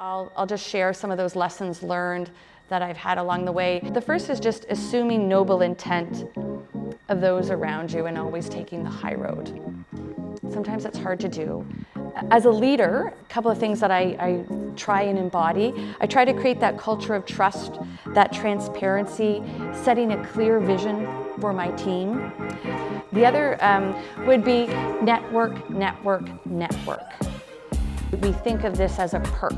I'll just share some of those lessons learned that I've had along the way. The first is just assuming noble intent of those around you and always taking the high road. Sometimes it's hard to do. As a leader, a couple of things that I try and embody. I try to create that culture of trust, that transparency, setting a clear vision for my team. The other would be network, network, network. We think of this as a perk,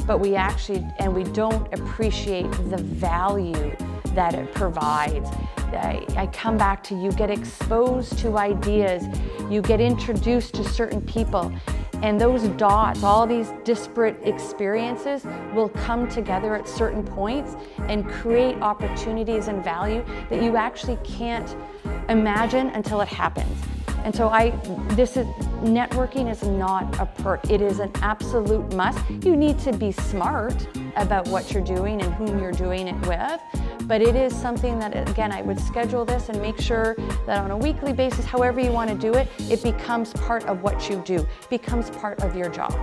but we don't appreciate the value that it provides. I come back to, you get exposed to ideas, you get introduced to certain people, and those dots, all these disparate experiences will come together at certain points and create opportunities and value that you actually can't imagine until it happens. And so networking is not a perk, it is an absolute must. You need to be smart about what you're doing and whom you're doing it with, but it is something that, again, I would schedule this and make sure that on a weekly basis, however you want to do it, it becomes part of what you do, becomes part of your job.